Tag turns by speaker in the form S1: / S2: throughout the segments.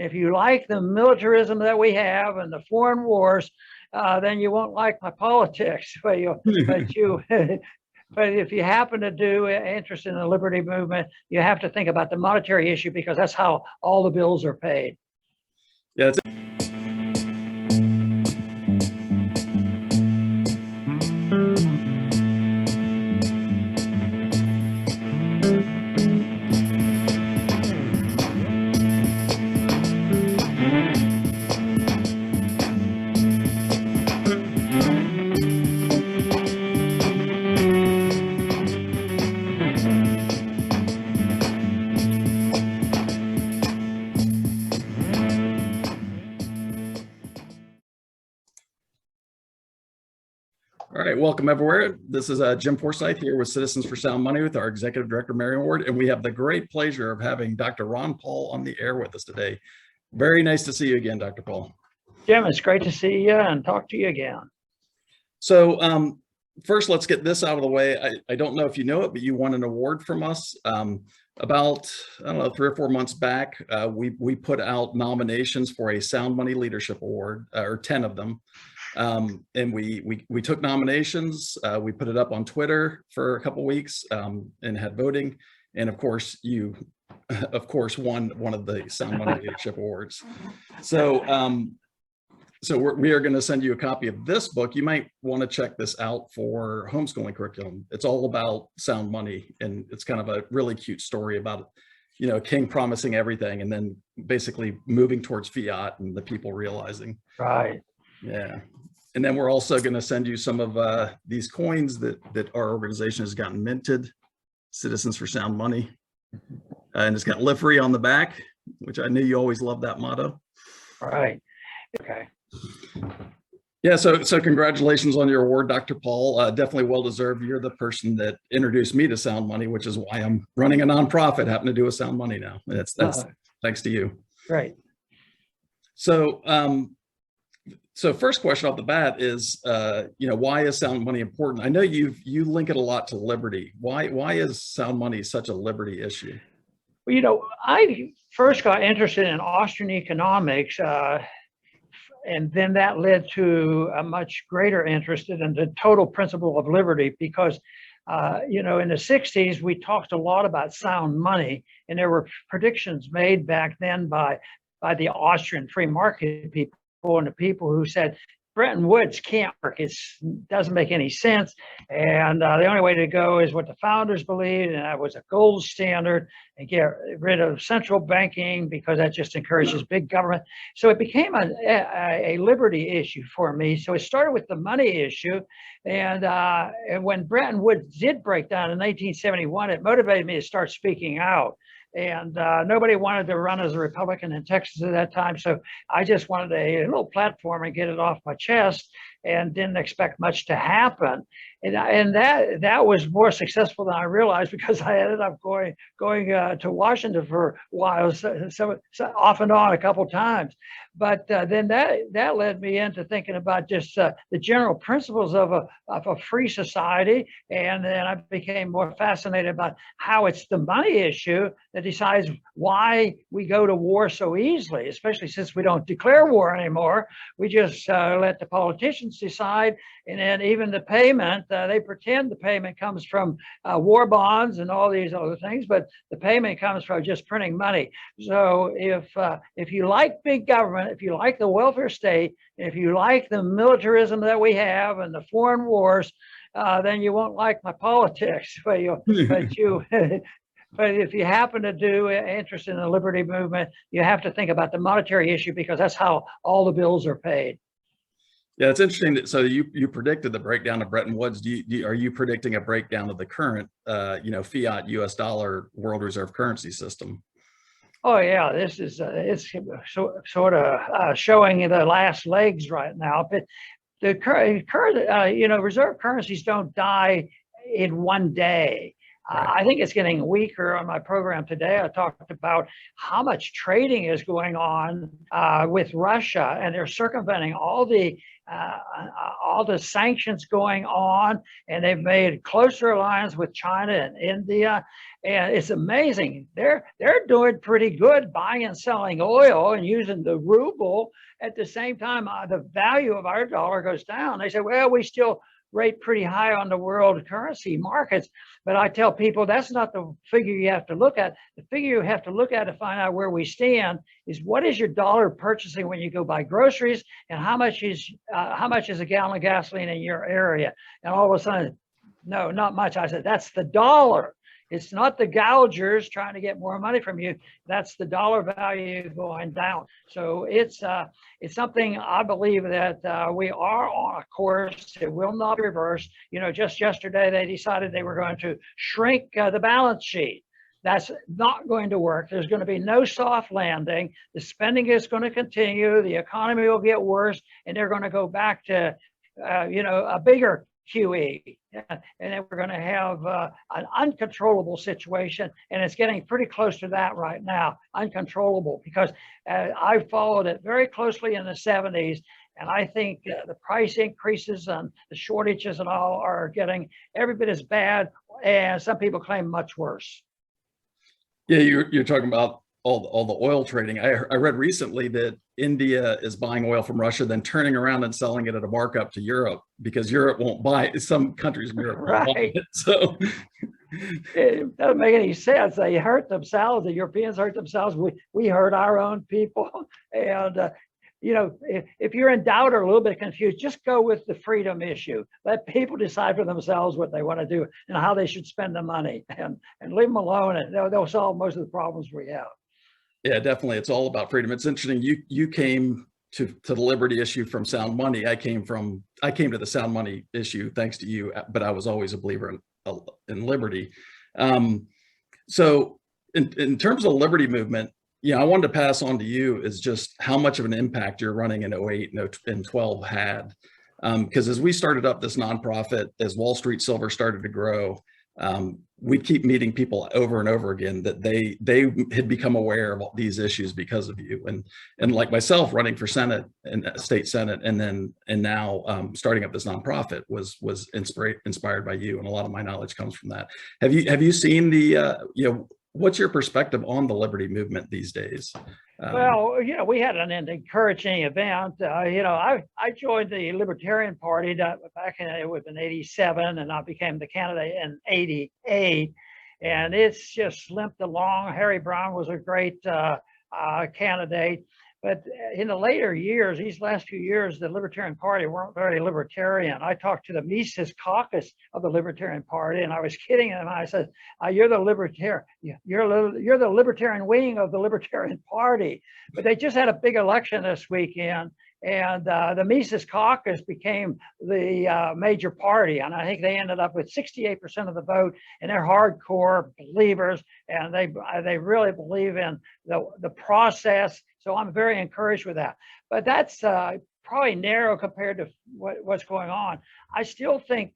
S1: If you like the militarism that we have and the foreign wars, then you won't like my politics. But but if you happen to do interest in the liberty movement, you have to think about the monetary issue because that's how all the bills are paid.
S2: Yeah. All right, welcome everywhere. This is Jim Forsythe here with Citizens for Sound Money with our Executive Director, Marian, and we have the great pleasure of having Dr. Ron Paul on the air with us today. Very nice to see you again, Dr. Paul.
S1: Jim, it's great to see you and talk to you again.
S2: So first, let's get this out of the way. I don't know if you know it, but you won an award from us. About, I don't know, 3 or 4 months back, we put out nominations for a Sound Money Leadership Award, or 10 of them. And we took nominations, we put it up on Twitter for a couple weeks and had voting. And of course, you, won one of the Sound Money Leadership Awards. So, we are going to send you a copy of this book. You might want to check this out for homeschooling curriculum. It's all about sound money, and it's kind of a really cute story about, you know, a king promising everything and then basically moving towards fiat and the people realizing.
S1: Right.
S2: Yeah. And then we're also going to send you some of these coins that our organization has gotten minted, Citizens for Sound Money. And it's got livery on the back, which I knew you always loved that motto.
S1: Right. Okay.
S2: Yeah, so congratulations on your award, Dr. Paul. Definitely well-deserved. You're the person that introduced me to Sound Money, which is why I'm running a nonprofit, happen to do with Sound Money now. That's thanks to you.
S1: Great.
S2: So, so first question off the bat is, you know, why is sound money important? I know you link it a lot to liberty. Why is sound money such a liberty issue?
S1: Well, you know, I first got interested in Austrian economics, and then that led to a much greater interest in the total principle of liberty because, you know, in the 60s, we talked a lot about sound money, and there were predictions made back then by the Austrian free market people and the people who said Bretton Woods can't work. It doesn't make any sense. And the only way to go is what the founders believed, and that was a gold standard, and get rid of central banking because that just encourages big government. So it became a liberty issue for me. So it started with the money issue. And when Bretton Woods did break down in 1971, it motivated me to start speaking out. And nobody wanted to run as a Republican in Texas at that time. So I just wanted a little platform and get it off my chest and didn't expect much to happen. And that was more successful than I realized because I ended up going to Washington for a while, so off and on a couple times. But then that led me into thinking about just the general principles of a free society. And then I became more fascinated about how it's the money issue that decides why we go to war so easily, especially since we don't declare war anymore. We just let the politicians decide. And then even the payment, they pretend the payment comes from war bonds and all these other things, but the payment comes from just printing money. So if you like big government, if you like the welfare state, if you like the militarism that we have and the foreign wars, then you won't like my politics. But if you happen to do interest in the liberty movement, you have to think about the monetary issue because that's how all the bills are paid.
S2: Yeah, it's interesting that so you predicted the breakdown of Bretton Woods. Are you predicting a breakdown of the current you know, fiat US dollar world reserve currency system?
S1: Oh yeah, this is it's sort of showing the last legs right now. But the current you know, reserve currencies don't die in one day. I think it's getting weaker. On my program today, I talked about how much trading is going on with Russia, and they're circumventing all the sanctions going on, and they've made closer alliance with China and India. And it's amazing. They're doing pretty good buying and selling oil and using the ruble. At the same time, the value of our dollar goes down. They say, well, we still rate pretty high on the world currency markets. But I tell people that's not the figure you have to look at. The figure you have to look at to find out where we stand is what is your dollar purchasing when you go buy groceries, and how much is a gallon of gasoline in your area? And all of a sudden, no, not much. I said, that's the dollar. It's not the gougers trying to get more money from you. That's the dollar value going down. So it's something I believe that we are on a course. It will not reverse. You know, just yesterday they decided they were going to shrink the balance sheet. That's not going to work. There's going to be no soft landing. The spending is going to continue. The economy will get worse, and they're going to go back to a bigger QE, and then we're going to have an uncontrollable situation, and it's getting pretty close to that right now, uncontrollable, because I followed it very closely in the 70s, and I think the price increases and the shortages and all are getting every bit as bad, and some people claim much worse.
S2: Yeah, you're talking about all the oil trading. I read recently that India is buying oil from Russia, then turning around and selling it at a markup to Europe because Europe won't buy it. Some countries in Europe won't buy it. So
S1: it doesn't make any sense. They hurt themselves. The Europeans hurt themselves. We hurt our own people. And if you're in doubt or a little bit confused, just go with the freedom issue. Let people decide for themselves what they want to do and how they should spend the money, and leave them alone, and they'll solve most of the problems we have.
S2: Yeah, definitely. It's all about freedom. It's interesting. You came to the liberty issue from sound money. I came to the sound money issue thanks to you, but I was always a believer in liberty. So in terms of the liberty movement, I wanted to pass on to you is just how much of an impact your running in 08 and 12 had. Because as we started up this nonprofit, as Wall Street Silver started to grow, we keep meeting people over and over again that they had become aware of these issues because of you, and like myself running for Senate and state Senate, and now starting up this nonprofit was inspired by you, and a lot of my knowledge comes from that. Have you seen the what's your perspective on the liberty movement these days?
S1: Well, we had an encouraging event. I joined the Libertarian Party back in 87, and I became the candidate in 88. And it's just limped along. Harry Brown was a great candidate. But in the later years, these last few years, the Libertarian Party weren't very libertarian. I talked to the Mises caucus of the Libertarian Party, and I was kidding them. I said, "You're the libertarian. You're the libertarian wing of the Libertarian Party." But they just had a big election this weekend, and the Mises caucus became the major party, and I think they ended up with 68% of the vote, and they're hardcore believers, and they really believe in the process. So I'm very encouraged with that. But that's probably narrow compared to what's going on. I still think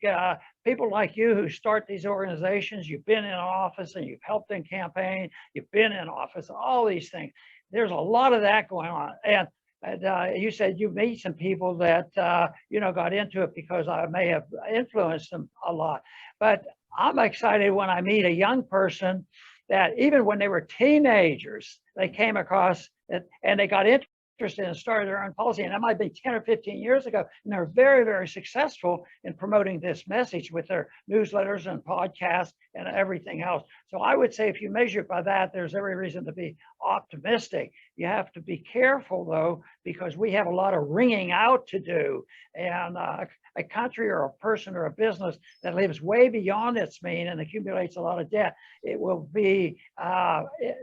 S1: people like you who start these organizations, you've been in office and you've helped in campaign, you've been in office, all these things. There's a lot of that going on. And you said you meet some people that got into it because I may have influenced them a lot. But I'm excited when I meet a young person that even when they were teenagers, they came across it and they got interested and started their own policy. And that might be 10 or 15 years ago. And they're very, very successful in promoting this message with their newsletters and podcasts and everything else. So I would say if you measure it by that, there's every reason to be optimistic. You have to be careful, though, because we have a lot of ringing out to do. And a country or a person or a business that lives way beyond its means and accumulates a lot of debt, it will be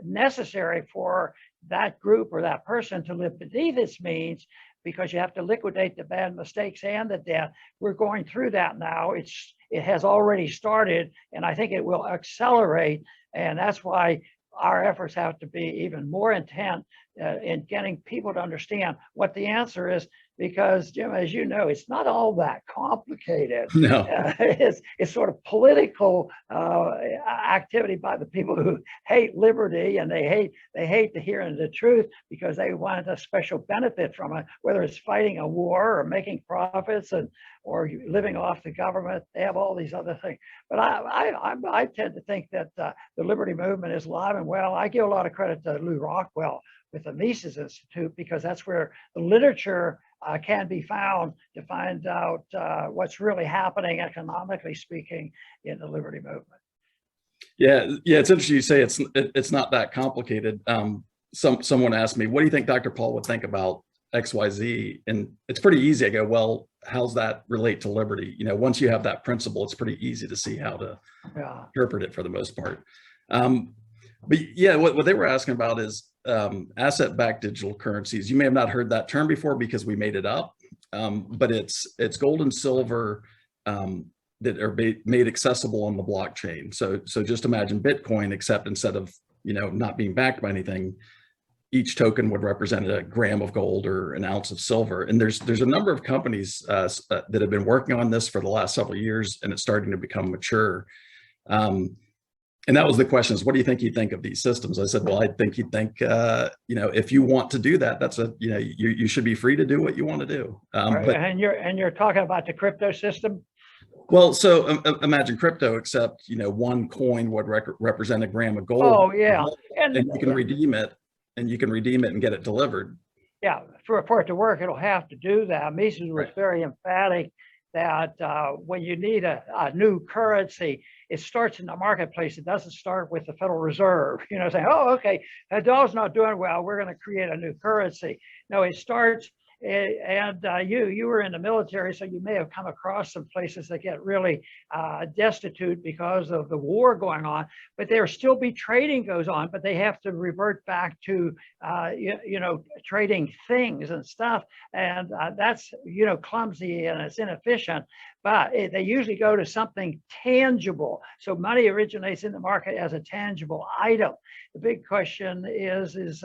S1: necessary for that group or that person to live beneath its means, because you have to liquidate the bad mistakes and the debt. We're going through that now. It has already started, and I think it will accelerate. And that's why our efforts have to be even more intent in getting people to understand what the answer is because, Jim, as you know, it's not all that complicated.
S2: No.
S1: It's sort of political activity by the people who hate liberty, and they hate the hearing the truth because they want a special benefit from it, whether it's fighting a war or making profits or living off the government. They have all these other things. But I tend to think that the liberty movement is alive and well. I give a lot of credit to Lew Rockwell with the Mises Institute, because that's where the literature can be found to find out what's really happening economically speaking in the liberty movement.
S2: Yeah, it's interesting you say it's not that complicated. Someone asked me, what do you think Dr. Paul would think about XYZ? And it's pretty easy. I go, well, how's that relate to liberty? You know, once you have that principle, it's pretty easy to see how to interpret it for the most part. But yeah, what they were asking about is asset-backed digital currencies. You may have not heard that term before because we made it up, but it's gold and silver that are made accessible on the blockchain. So just imagine Bitcoin, except instead of, you know, not being backed by anything, each token would represent a gram of gold or an ounce of silver. And there's a number of companies that have been working on this for the last several years, and it's starting to become mature. And that was the question, is what do you think he'd think of these systems? I said, well, I think he'd think, you know, if you want to do that, that's you know, you should be free to do what you want to do.
S1: But, and you're talking about the crypto system?
S2: Well, so imagine crypto, except, you know, one coin would represent a gram of gold.
S1: Oh, yeah.
S2: And you can redeem it, and get it delivered.
S1: Yeah, for it to work, it'll have to do that. Mises was very emphatic that when you need a new currency, it starts in the marketplace. It doesn't start with the Federal Reserve, you know, saying, oh, okay, the dollar's not doing well, we're going to create a new currency. No, it starts, and you were in the military, so you may have come across some places that get really destitute because of the war going on, but there still be trading goes on, but they have to revert back to, you know, trading things and stuff. And that's, you know, clumsy and it's inefficient, but they usually go to something tangible. So money originates in the market as a tangible item. The big question is who's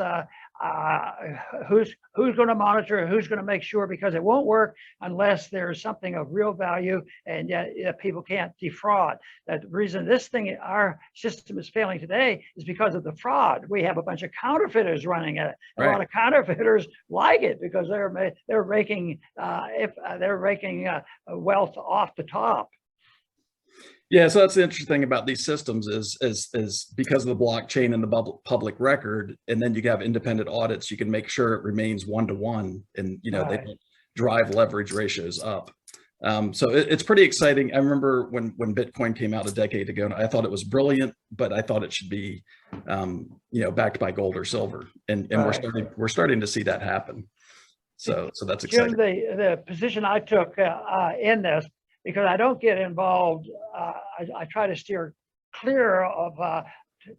S1: going to monitor, who's going to make sure, because it won't work unless there's something of real value, and yet people can't defraud. The reason our system is failing today is because of the fraud. We have a bunch of counterfeiters running it. A lot of counterfeiters like it because they're raking wealth off the top.
S2: Yeah, so that's the interesting thing about these systems is because of the blockchain and the public record, and then you have independent audits, you can make sure it remains one-to-one, and you know they don't drive leverage ratios up. So it's pretty exciting. I remember when Bitcoin came out a decade ago, and I thought it was brilliant, but I thought it should be you know, backed by gold or silver, and we're starting to see that happen. So that's exciting.
S1: Jim, the position I took in this, because I don't get involved, I try to steer clear of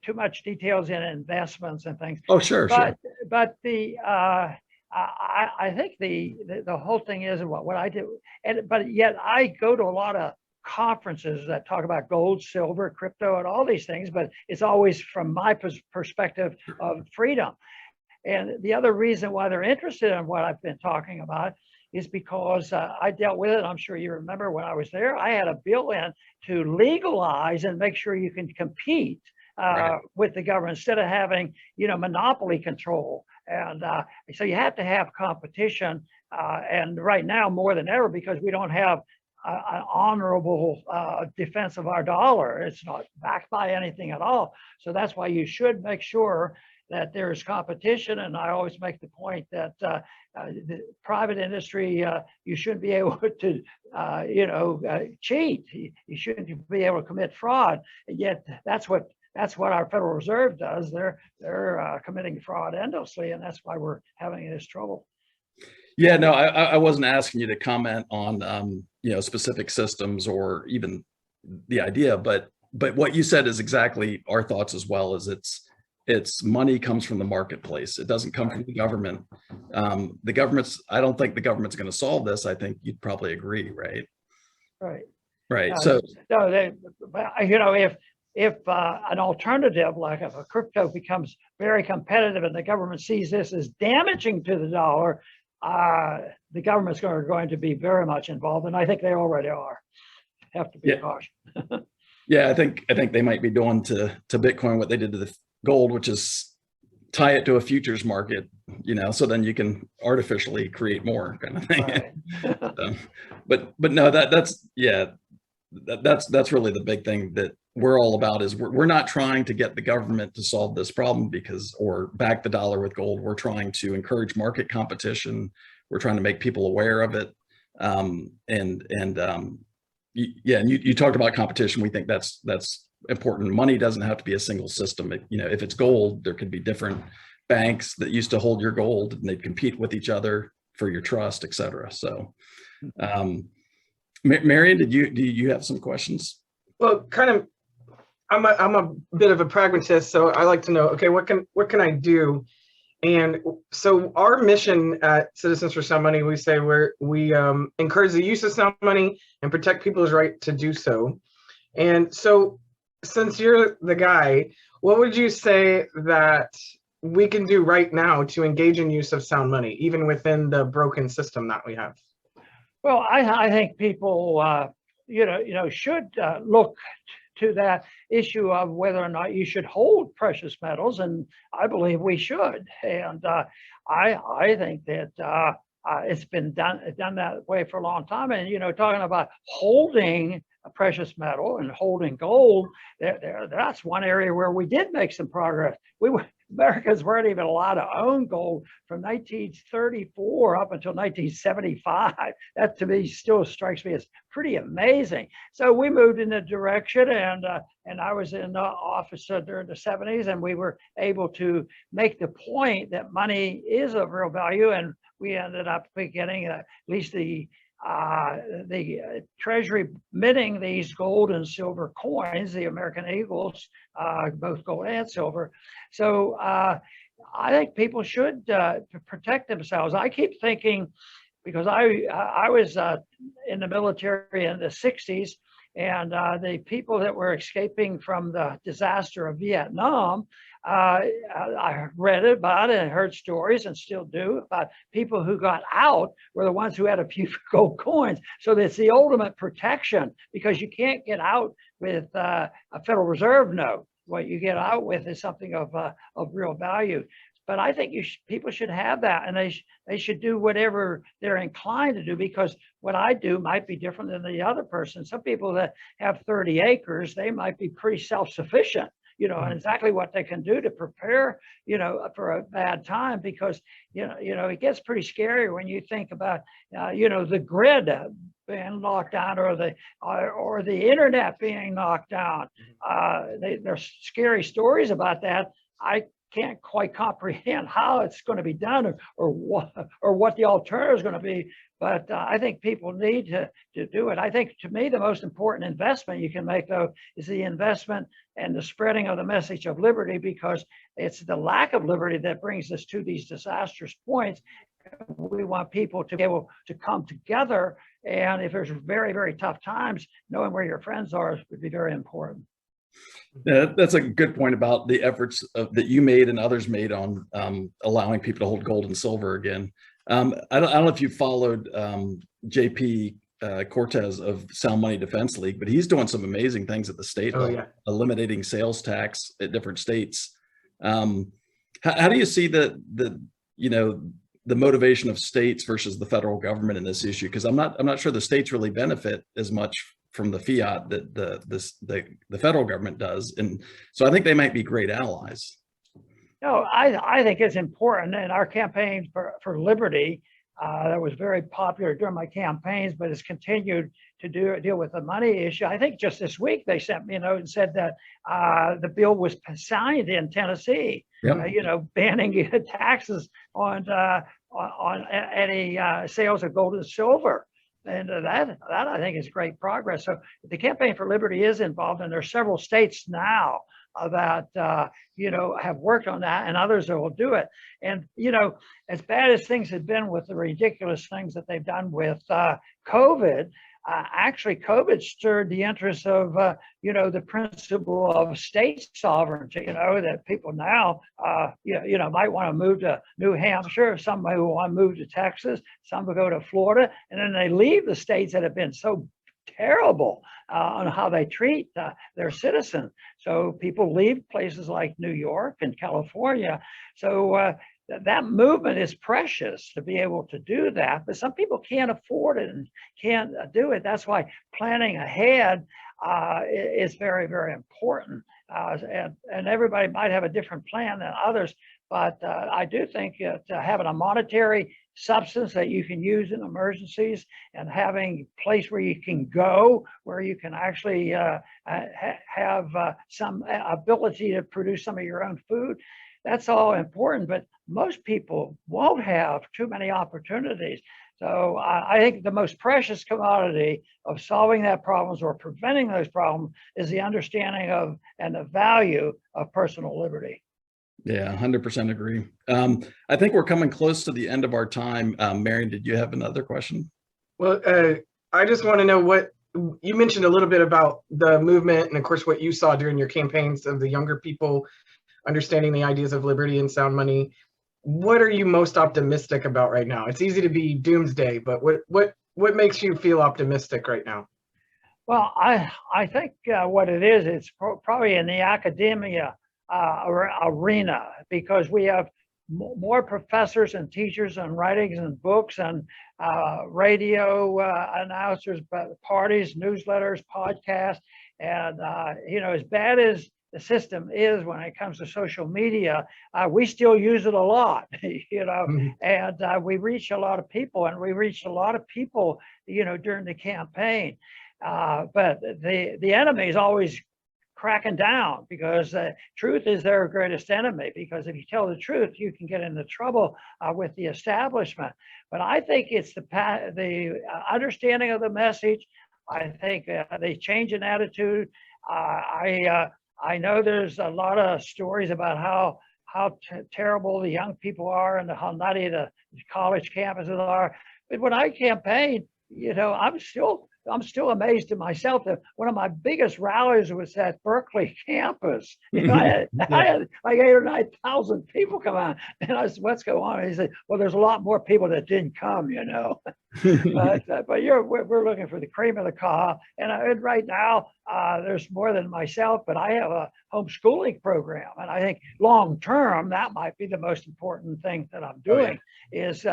S1: too much details in investments and things.
S2: Oh, sure.
S1: But I think the whole thing is what I do, but yet I go to a lot of conferences that talk about gold, silver, crypto, and all these things, but it's always from my perspective of freedom. And the other reason why they're interested in what I've been talking about is because I dealt with it. I'm sure you remember when I was there, I had a bill in to legalize and make sure you can compete with the government instead of having, you know, monopoly control. And so you have to have competition. And right now, more than ever, because we don't have an honorable defense of our dollar. It's not backed by anything at all. So that's why you should make sure that there's competition. And I always make the point that the private industry, you shouldn't be able to, you know, cheat. You shouldn't be able to commit fraud. And yet that's what our Federal Reserve does. They're committing fraud endlessly, and that's why we're having this trouble.
S2: Yeah, no, I wasn't asking you to comment on you know, specific systems or even the idea, but what you said is exactly our thoughts as well. Is it's money comes from the marketplace. It doesn't come from the government. I don't think the government's going to solve this. I think you'd probably agree, right? Right. So,
S1: you know, if an alternative, like if a crypto becomes very competitive and the government sees this as damaging to the dollar, the government's going to be very much involved, and I think they already are. Have to be cautious.
S2: Yeah, I think they might be doing to Bitcoin what they did to the gold, which is tie it to a futures market, so then you can artificially create more kind of thing.
S1: Right.
S2: So, but no, that's really the big thing that we're all about is we're not trying to get the government to solve this problem or back the dollar with gold. We're trying to encourage market competition. We're trying to make people aware of it. You talked about competition. We think that's important. Money doesn't have to be a single system. If it's gold, there could be different banks that used to hold your gold and they'd compete with each other for your trust, et cetera. So, Marian, do you have some questions?
S3: Well, kind of, I'm a bit of a pragmatist, so I like to know, okay, what can I do? And so our mission at Citizens for Sound Money, we say we encourage the use of sound money and protect people's right to do so. And so since you're the guy, what would you say that we can do right now to engage in use of sound money, even within the broken system that we have?
S1: Well, I think people, should look to that issue of whether or not you should hold precious metals, and I believe we should. And I think that it's been done that way for a long time. And talking about holding a precious metal and holding gold, that's one area where we did make some progress. Americans weren't even allowed to own gold from 1934 up until 1975. That to me still strikes me as pretty amazing. So we moved in the direction, and I was in the office during the 70s, and we were able to make the point that money is of real value, and we ended up getting at least the Treasury minting these gold and silver coins, the American Eagles, both gold and silver. So I think people should protect themselves. I keep thinking, because I was in the military in the 60s, and the people that were escaping from the disaster of Vietnam, I read about it and heard stories, and still do, about people who got out were the ones who had a few gold coins. So that's the ultimate protection, because you can't get out with a Federal Reserve note. What you get out with is something of real value. But I think people should have that, and they should do whatever they're inclined to do, because what I do might be different than the other person. Some people that have 30 acres, they might be pretty self-sufficient, and exactly what they can do to prepare, for a bad time, because, it gets pretty scary when you think about, the grid being locked down, or the internet being knocked down. There's scary stories about that. I can't quite comprehend how it's going to be done, or what the alternative is going to be. But I think people need to do it. I think, to me, the most important investment you can make, though, is the investment and the spreading of the message of liberty, because it's the lack of liberty that brings us to these disastrous points. We want people to be able to come together, and if there's very, very tough times, knowing where your friends are would be very important.
S2: Yeah, that's a good point about the efforts that you made and others made on allowing people to hold gold and silver again. I don't know if you followed JP Cortez of Sound Money Defense League, but he's doing some amazing things at the state level, eliminating sales tax at different states. How do you see the motivation of states versus the federal government in this issue? Because I'm not sure the states really benefit as much from the fiat that the federal government does, and so I think they might be great allies.
S1: No, I think it's important. In our campaign for liberty, that was very popular during my campaigns, but it's continued to deal with the money issue. I think just this week they sent me a note and said that the bill was signed in Tennessee, banning taxes on any sales of gold and silver. And that I think is great progress. So the Campaign for Liberty is involved, and there are several states now that have worked on that, and others that will do it. And as bad as things have been with the ridiculous things that they've done with COVID, actually COVID stirred the interest of, the principle of state sovereignty, that people now, might want to move to New Hampshire, some may want to move to Texas, some will go to Florida, and then they leave the states that have been so terrible on how they treat their citizens. So people leave places like New York and California. So that movement is precious to be able to do that, but some people can't afford it and can't do it. That's why planning ahead is very, very important. And everybody might have a different plan than others, but I do think that having a monetary substance that you can use in emergencies and having a place where you can go, where you can actually have some ability to produce some of your own food, that's all important, but most people won't have too many opportunities. So I think the most precious commodity of solving that problems or preventing those problems is the understanding of and the value of personal liberty.
S2: Yeah, 100% agree. I think we're coming close to the end of our time. Marian, did you have another question?
S3: Well, I just want to know what you mentioned a little bit about the movement and of course what you saw during your campaigns of the younger people understanding the ideas of liberty and sound money. What are you most optimistic about right now? It's easy to be doomsday, but what makes you feel optimistic right now?
S1: Well, I think what it is, it's probably in the academia arena, because we have more professors and teachers and writings and books and radio announcers, but parties, newsletters, podcasts, and as bad as the system is when it comes to social media, we still use it a lot, and we reach a lot of people, and we reached a lot of people, during the campaign. But the enemy is always cracking down, because truth is their greatest enemy, because if you tell the truth, you can get into trouble with the establishment. But I think it's the understanding of the message. I think the change in attitude. I know there's a lot of stories about how terrible the young people are and how nutty the college campuses are. But when I campaigned, I'm still amazed at myself that one of my biggest rallies was at Berkeley campus. I had like 8,000 or 9,000 people come out, and I said, "What's going on?" And he said, "Well, there's a lot more people that didn't come, but we're looking for the cream of the crop, and right now there's more than myself, but I have a homeschooling program, and I think long term that might be the most important thing that I'm doing. Is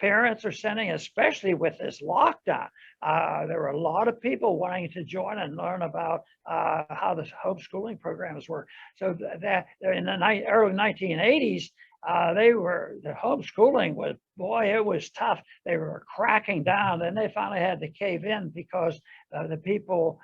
S1: parents are sending, especially with this lockdown. There were a lot of people wanting to join and learn about how the homeschooling programs work. So that in the early 1980s, the homeschooling was, boy, it was tough. They were cracking down. Then they finally had to cave in because the people,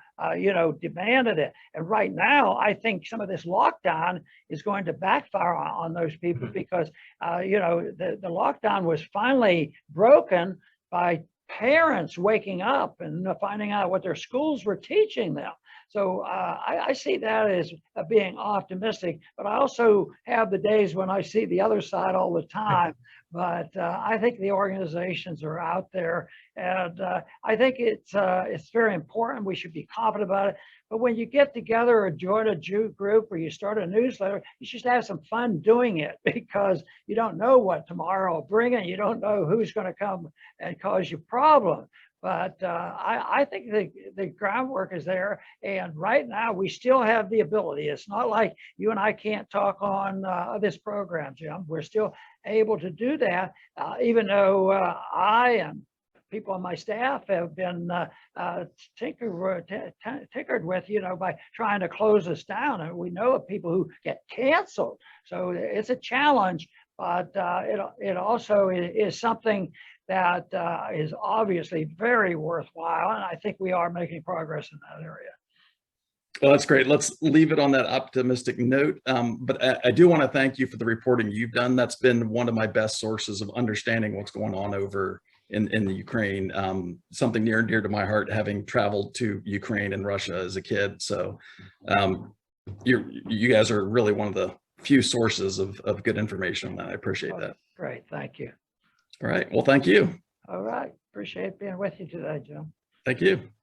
S1: demanded it. And right now, I think some of this lockdown is going to backfire on those people, because, the lockdown was finally broken by parents waking up and finding out what their schools were teaching them. So I see that as being optimistic, but I also have the days when I see the other side all the time. But I think the organizations are out there, and I think it's very important. We should be confident about it. But when you get together or join a Jew group or you start a newsletter, you should have some fun doing it, because you don't know what tomorrow will bring, and you don't know who's going to come and cause you problems. But I think the groundwork is there. And right now, we still have the ability. It's not like you and I can't talk on this program, Jim. We're still able to do that, even though I and people on my staff have been tinkered with, by trying to close us down. And we know of people who get canceled. So it's a challenge, but it also is something that is obviously very worthwhile. And I think we are making progress in that area.
S2: Well, that's great. Let's leave it on that optimistic note. But I do want to thank you for the reporting you've done. That's been one of my best sources of understanding what's going on over in the Ukraine. Something near and dear to my heart, having traveled to Ukraine and Russia as a kid. So you guys are really one of the few sources of good information. I appreciate that.
S1: Great. Thank you.
S2: All right. Well, thank you.
S1: All right. Appreciate being with you today, Jim.
S2: Thank you.